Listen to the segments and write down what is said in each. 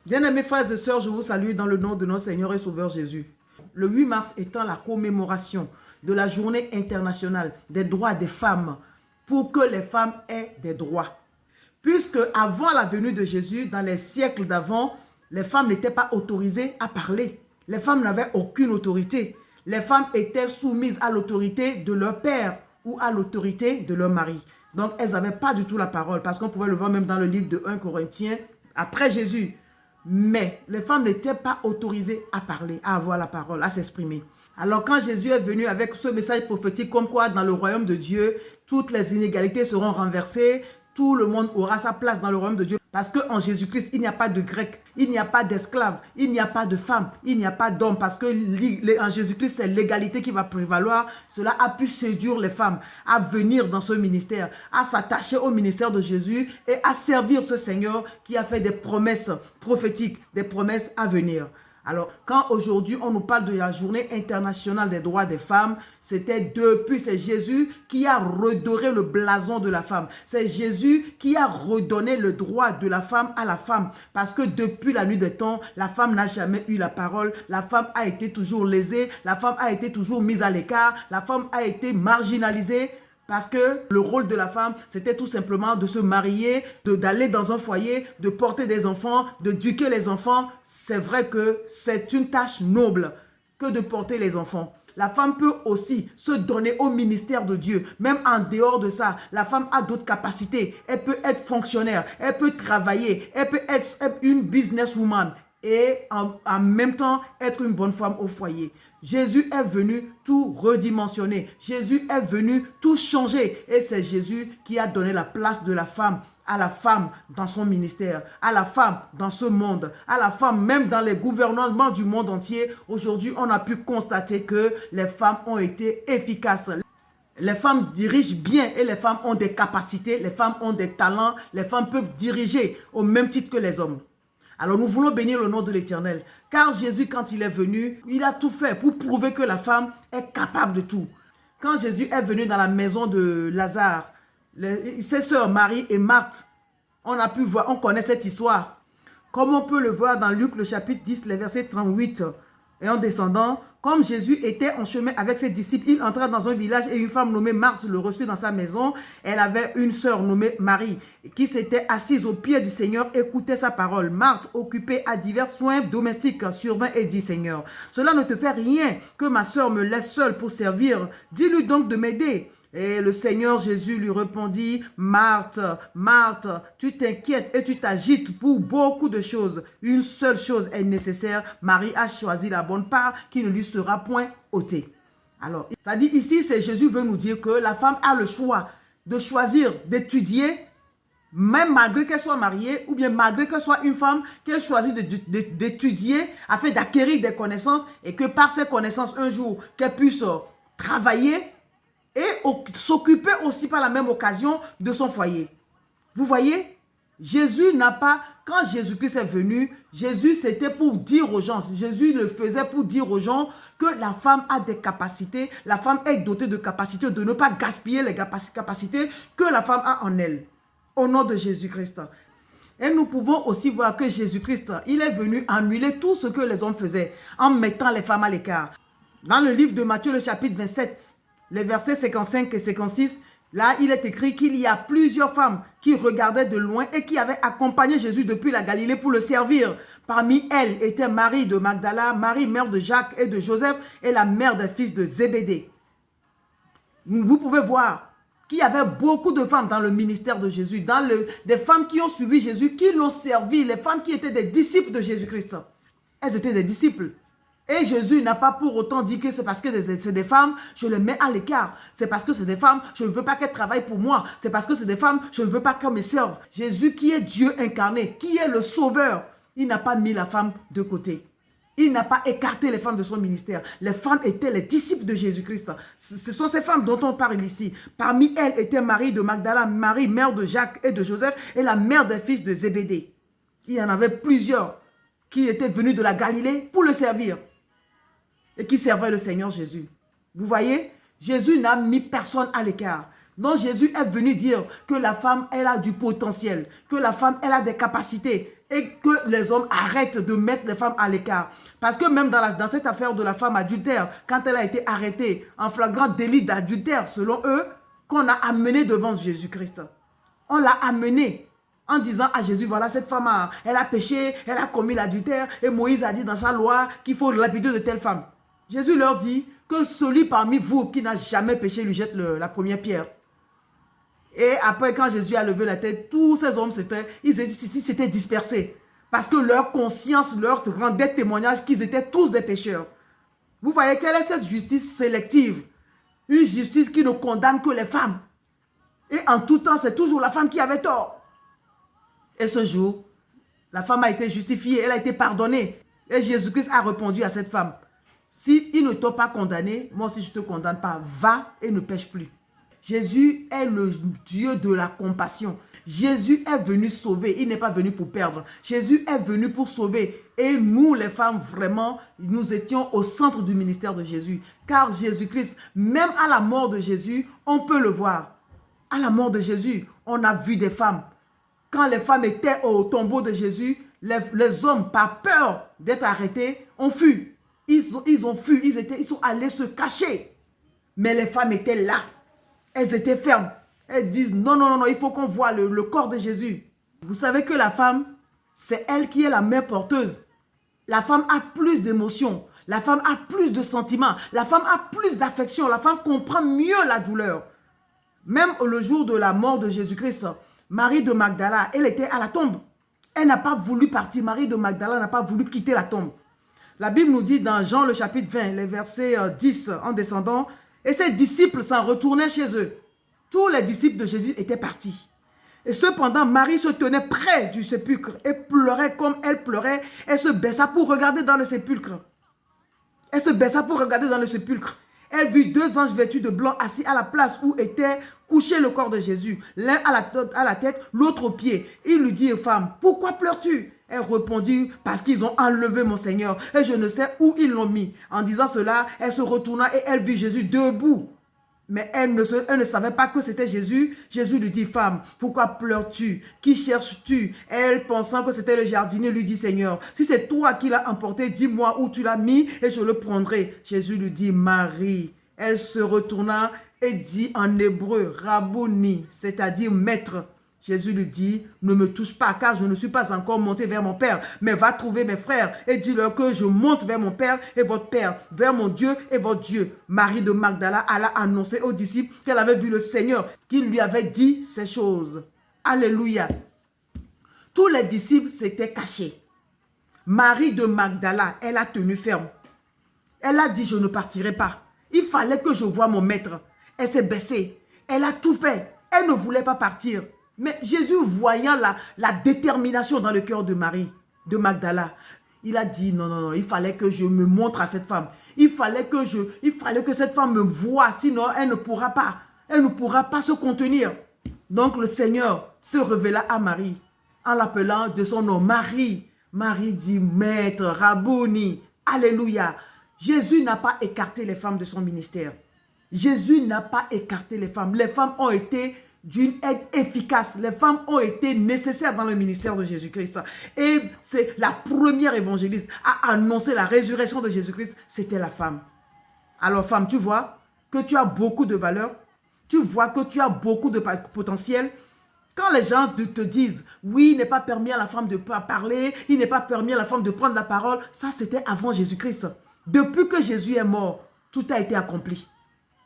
Bien-aimés frères et sœurs, je vous salue dans le nom de notre Seigneur et Sauveur Jésus. Le 8 mars étant la commémoration de la journée internationale des droits des femmes pour que les femmes aient des droits. Puisque avant la venue de Jésus, dans les siècles d'avant, les femmes n'étaient pas autorisées à parler. Les femmes n'avaient aucune autorité. Les femmes étaient soumises à l'autorité de leur père ou à l'autorité de leur mari. Donc, elles n'avaient pas du tout la parole parce qu'on pouvait le voir même dans le livre de 1 Corinthiens, après Jésus. Mais les femmes n'étaient pas autorisées à parler, à avoir la parole, à s'exprimer. Alors quand Jésus est venu avec ce message prophétique comme quoi dans le royaume de Dieu, toutes les inégalités seront renversées, tout le monde aura sa place dans le royaume de Dieu. Parce qu'en Jésus-Christ, il n'y a pas de grec, il n'y a pas d'esclave, il n'y a pas de femme, il n'y a pas d'homme. Parce qu'en Jésus-Christ, c'est l'égalité qui va prévaloir. Cela a pu séduire les femmes à venir dans ce ministère, à s'attacher au ministère de Jésus et à servir ce Seigneur qui a fait des promesses prophétiques, des promesses à venir. Alors, quand aujourd'hui on nous parle de la journée internationale des droits des femmes, c'est Jésus qui a redoré le blason de la femme. C'est Jésus qui a redonné le droit de la femme à la femme. Parce que depuis la nuit des temps, la femme n'a jamais eu la parole. La femme a été toujours lésée. La femme a été toujours mise à l'écart. La femme a été marginalisée. Parce que le rôle de la femme, c'était tout simplement de se marier, d'aller dans un foyer, de porter des enfants, d'éduquer les enfants. C'est vrai que c'est une tâche noble que de porter les enfants. La femme peut aussi se donner au ministère de Dieu. Même en dehors de ça, la femme a d'autres capacités. Elle peut être fonctionnaire, elle peut travailler, elle peut être une businesswoman et en même temps être une bonne femme au foyer. Jésus est venu tout redimensionner. Jésus est venu tout changer. Et c'est Jésus qui a donné la place de la femme, à la femme dans son ministère, à la femme dans ce monde, à la femme même dans les gouvernements du monde entier. Aujourd'hui, on a pu constater que les femmes ont été efficaces. Les femmes dirigent bien et les femmes ont des capacités, les femmes ont des talents, les femmes peuvent diriger au même titre que les hommes. Alors nous voulons bénir le nom de l'Éternel. Car Jésus, quand il est venu, il a tout fait pour prouver que la femme est capable de tout. Quand Jésus est venu dans la maison de Lazare, ses sœurs Marie et Marthe, on a pu voir, on connaît cette histoire. Comme on peut le voir dans Luc le chapitre 10, le verset 38. Et en descendant, comme Jésus était en chemin avec ses disciples, il entra dans un village et une femme nommée Marthe le reçut dans sa maison. Elle avait une sœur nommée Marie qui s'était assise aux pieds du Seigneur, écoutait sa parole. Marthe, occupée à divers soins domestiques, survint et dit: Seigneur, cela ne te fait rien que ma sœur me laisse seule pour servir. Dis-lui donc de m'aider. Et le Seigneur Jésus lui répondit: Marthe, Marthe, tu t'inquiètes et tu t'agites pour beaucoup de choses. Une seule chose est nécessaire. Marie a choisi la bonne part qui ne lui sera point ôtée. Alors, ça dit ici, c'est Jésus veut nous dire que la femme a le choix de choisir d'étudier, même malgré qu'elle soit mariée, ou bien malgré qu'elle soit une femme, qu'elle choisit d'étudier afin d'acquérir des connaissances et que par ces connaissances, un jour, qu'elle puisse travailler et s'occuper aussi par la même occasion de son foyer. Vous voyez, Jésus n'a pas, quand Jésus-Christ est venu, Jésus c'était pour dire aux gens, Jésus le faisait pour dire aux gens que la femme a des capacités, la femme est dotée de capacités, de ne pas gaspiller les capacités que la femme a en elle, au nom de Jésus-Christ. Et nous pouvons aussi voir que Jésus-Christ, il est venu annuler tout ce que les hommes faisaient en mettant les femmes à l'écart. Dans le livre de Matthieu, le chapitre 27, les versets 55 et 56, là, il est écrit qu'il y a plusieurs femmes qui regardaient de loin et qui avaient accompagné Jésus depuis la Galilée pour le servir. Parmi elles était Marie de Magdala, Marie, mère de Jacques et de Joseph, et la mère des fils de Zébédée. Vous pouvez voir qu'il y avait beaucoup de femmes dans le ministère de Jésus, des femmes qui ont suivi Jésus, qui l'ont servi, les femmes qui étaient des disciples de Jésus-Christ. Elles étaient des disciples. Et Jésus n'a pas pour autant dit que c'est parce que c'est des femmes, je les mets à l'écart. C'est parce que c'est des femmes, je ne veux pas qu'elles travaillent pour moi. C'est parce que c'est des femmes, je ne veux pas qu'elles me servent. Jésus qui est Dieu incarné, qui est le sauveur, il n'a pas mis la femme de côté. Il n'a pas écarté les femmes de son ministère. Les femmes étaient les disciples de Jésus-Christ. Ce sont ces femmes dont on parle ici. Parmi elles était Marie de Magdala, Marie, mère de Jacques et de Joseph, et la mère des fils de Zébédée. Il y en avait plusieurs qui étaient venus de la Galilée pour le servir et qui servaient le Seigneur Jésus. Vous voyez, Jésus n'a mis personne à l'écart. Non, Jésus est venu dire que la femme, elle a du potentiel, que la femme, elle a des capacités, et que les hommes arrêtent de mettre les femmes à l'écart. Parce que même dans cette affaire de la femme adultère, quand elle a été arrêtée en flagrant délit d'adultère, selon eux, qu'on a amené devant Jésus-Christ. On l'a amené en disant à Jésus, voilà, cette femme, elle a péché, elle a commis l'adultère, et Moïse a dit dans sa loi qu'il faut lapider de telle femme. Jésus leur dit que celui parmi vous qui n'a jamais péché lui jette la première pierre. Et après, quand Jésus a levé la tête, tous ces hommes s'étaient dispersés. Parce que leur conscience leur rendait témoignage qu'ils étaient tous des pécheurs. Vous voyez quelle est cette justice sélective? Une justice qui ne condamne que les femmes. Et en tout temps, c'est toujours la femme qui avait tort. Et ce jour, la femme a été justifiée, elle a été pardonnée. Et Jésus-Christ a répondu à cette femme, si ils ne t'ont pas condamné, moi aussi je ne te condamne pas, va et ne pêche plus. Jésus est le Dieu de la compassion. Jésus est venu sauver, il n'est pas venu pour perdre. Jésus est venu pour sauver. Et nous, les femmes, vraiment, nous étions au centre du ministère de Jésus. Car Jésus-Christ, même à la mort de Jésus, on peut le voir. À la mort de Jésus, on a vu des femmes. Quand les femmes étaient au tombeau de Jésus, les hommes, par peur d'être arrêtés, ont fui. Ils ont fui, ils sont allés se cacher. Mais les femmes étaient là. Elles étaient fermes. Elles disent, non, non, non, non, il faut qu'on voit le corps de Jésus. Vous savez que la femme, c'est elle qui est la mère porteuse. La femme a plus d'émotions. La femme a plus de sentiments. La femme a plus d'affection. La femme comprend mieux la douleur. Même le jour de la mort de Jésus-Christ, Marie de Magdala, elle était à la tombe. Elle n'a pas voulu partir. Marie de Magdala n'a pas voulu quitter la tombe. La Bible nous dit dans Jean le chapitre 20, les versets 10 en descendant, et ses disciples s'en retournaient chez eux. Tous les disciples de Jésus étaient partis. Et cependant, Marie se tenait près du sépulcre et pleurait comme elle pleurait. Elle se baissa pour regarder dans le sépulcre. Elle se baissa pour regarder dans le sépulcre. Elle vit deux anges vêtus de blanc assis à la place où était couché le corps de Jésus. L'un à la tête, l'autre aux pieds. Il lui dit, femme, pourquoi pleures-tu? Elle répondit, parce qu'ils ont enlevé mon Seigneur et je ne sais où ils l'ont mis. En disant cela, elle se retourna et elle vit Jésus debout. Mais elle ne savait pas que c'était Jésus. Jésus lui dit, femme, pourquoi pleures-tu? Qui cherches-tu? Elle, pensant que c'était le jardinier, lui dit, Seigneur, si c'est toi qui l'as emporté, dis-moi où tu l'as mis et je le prendrai. Jésus lui dit, Marie. Elle se retourna et dit en hébreu, Rabouni, c'est-à-dire maître. Jésus lui dit, ne me touche pas car je ne suis pas encore monté vers mon Père, mais va trouver mes frères et dis-leur que je monte vers mon Père et votre Père, vers mon Dieu et votre Dieu. Marie de Magdala alla annoncer aux disciples qu'elle avait vu le Seigneur, qui lui avait dit ces choses. Alléluia. Tous les disciples s'étaient cachés. Marie de Magdala, elle a tenu ferme. Elle a dit, je ne partirai pas. Il fallait que je voie mon maître. Elle s'est baissée. Elle a tout fait. Elle ne voulait pas partir. Mais Jésus, voyant la détermination dans le cœur de Marie, de Magdala, il a dit, non, non, non, il fallait que je me montre à cette femme. Il fallait que cette femme me voie, sinon elle ne pourra pas se contenir. Donc le Seigneur se révéla à Marie en l'appelant de son nom Marie. Marie dit, maître, Rabouni, alléluia. Jésus n'a pas écarté les femmes de son ministère. Jésus n'a pas écarté les femmes. Les femmes ont été d'une aide efficace. Les femmes ont été nécessaires dans le ministère de Jésus-Christ. Et c'est la première évangéliste à annoncer la résurrection de Jésus-Christ, c'était la femme. Alors femme, tu vois que tu as beaucoup de valeur. Tu vois que tu as beaucoup de potentiel. Quand les gens te disent, oui, il n'est pas permis à la femme de parler, il n'est pas permis à la femme de prendre la parole, ça c'était avant Jésus-Christ. Depuis que Jésus est mort, tout a été accompli.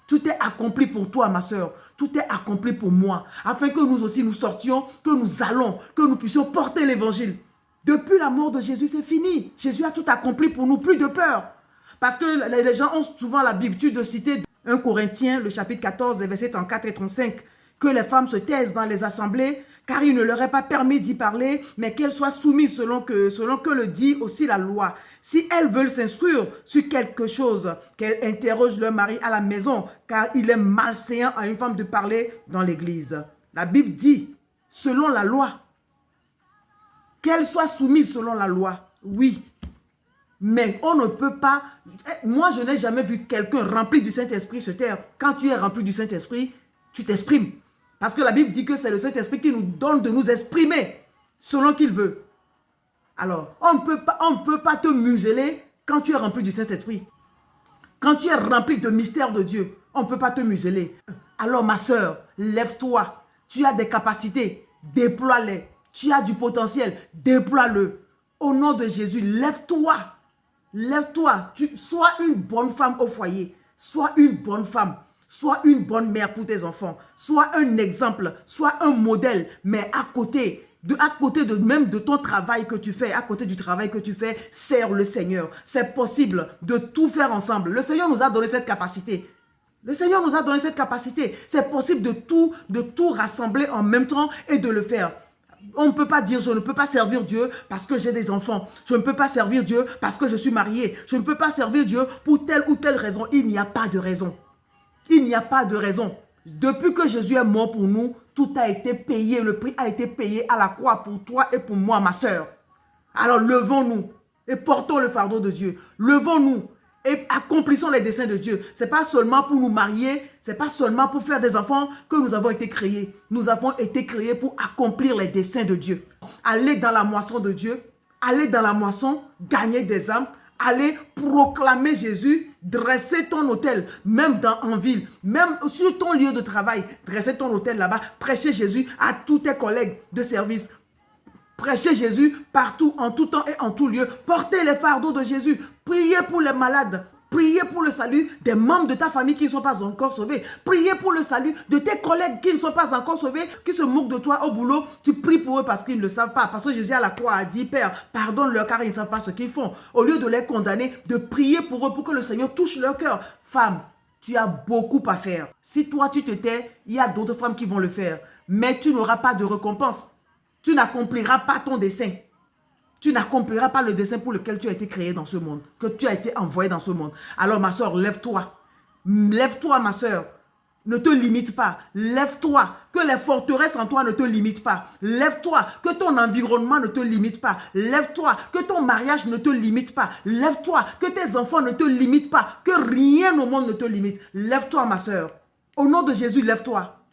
Tout est accompli pour toi, ma soeur. Tout est accompli pour moi. Afin que nous aussi nous sortions, que nous allons, que nous puissions porter l'évangile. Depuis la mort de Jésus, c'est fini. Jésus a tout accompli pour nous, plus de peur. Parce que les gens ont souvent l'habitude de citer 1 Corinthiens, le chapitre 14, les versets 34 et 35, que les femmes se taisent dans les assemblées, car il ne leur est pas permis d'y parler, mais qu'elles soient soumises selon que le dit aussi la loi. Si elles veulent s'instruire sur quelque chose, qu'elles interrogent leur mari à la maison, car il est malséant à une femme de parler dans l'église. La Bible dit, selon la loi, qu'elles soient soumises selon la loi, oui. Mais on ne peut pas... Moi, je n'ai jamais vu quelqu'un rempli du Saint-Esprit se taire. Quand tu es rempli du Saint-Esprit, tu t'exprimes. Parce que la Bible dit que c'est le Saint-Esprit qui nous donne de nous exprimer selon qu'il veut. Alors, on ne peut pas te museler quand tu es rempli du Saint-Esprit. Quand tu es rempli de mystère de Dieu, on ne peut pas te museler. Alors ma soeur, lève-toi. Tu as des capacités, déploie-les. Tu as du potentiel, déploie-le. Au nom de Jésus, lève-toi. Lève-toi. Sois une bonne femme au foyer. Sois une bonne femme. Sois une bonne mère pour tes enfants. Sois un exemple. Sois un modèle. Mais à côté même de ton travail que tu fais, à côté du travail que tu fais, sers le Seigneur. C'est possible de tout faire ensemble. Le Seigneur nous a donné cette capacité. Le Seigneur nous a donné cette capacité. C'est possible de tout rassembler en même temps et de le faire. On ne peut pas dire je ne peux pas servir Dieu parce que j'ai des enfants. Je ne peux pas servir Dieu parce que je suis marié. Je ne peux pas servir Dieu pour telle ou telle raison. Il n'y a pas de raison. Il n'y a pas de raison. Depuis que Jésus est mort pour nous, tout a été payé. Le prix a été payé à la croix pour toi et pour moi, ma soeur. Alors levons-nous et portons le fardeau de Dieu. Levons-nous et accomplissons les desseins de Dieu. Ce n'est pas seulement pour nous marier, ce n'est pas seulement pour faire des enfants que nous avons été créés. Nous avons été créés pour accomplir les desseins de Dieu. Aller dans la moisson de Dieu, aller dans la moisson, gagner des âmes, aller proclamer Jésus, dresser ton autel, même en ville, même sur ton lieu de travail, dresser ton autel là-bas, prêcher Jésus à tous tes collègues de service. Prêchez Jésus partout, en tout temps et en tout lieu. Portez les fardeaux de Jésus. Priez pour les malades. Priez pour le salut des membres de ta famille qui ne sont pas encore sauvés. Priez pour le salut de tes collègues qui ne sont pas encore sauvés, qui se moquent de toi au boulot. Tu pries pour eux parce qu'ils ne le savent pas. Parce que Jésus à la croix a dit, Père, pardonne-leur car ils ne savent pas ce qu'ils font. Au lieu de les condamner, de prier pour eux pour que le Seigneur touche leur cœur. Femme, tu as beaucoup à faire. Si toi tu te tais, il y a d'autres femmes qui vont le faire. Mais tu n'auras pas de récompense. Tu n'accompliras pas ton dessein. Tu n'accompliras pas le dessein pour lequel tu as été créé dans ce monde, que tu as été envoyé dans ce monde. Alors ma soeur, lève-toi. Lève-toi ma soeur. Ne te limite pas. Lève-toi. Que les forteresses en toi ne te limitent pas. Lève-toi. Que ton environnement ne te limite pas. Lève-toi. Que ton mariage ne te limite pas. Lève-toi. Que tes enfants ne te limitent pas. Que rien au monde ne te limite. Lève-toi ma soeur. Au nom de Jésus, lève-toi.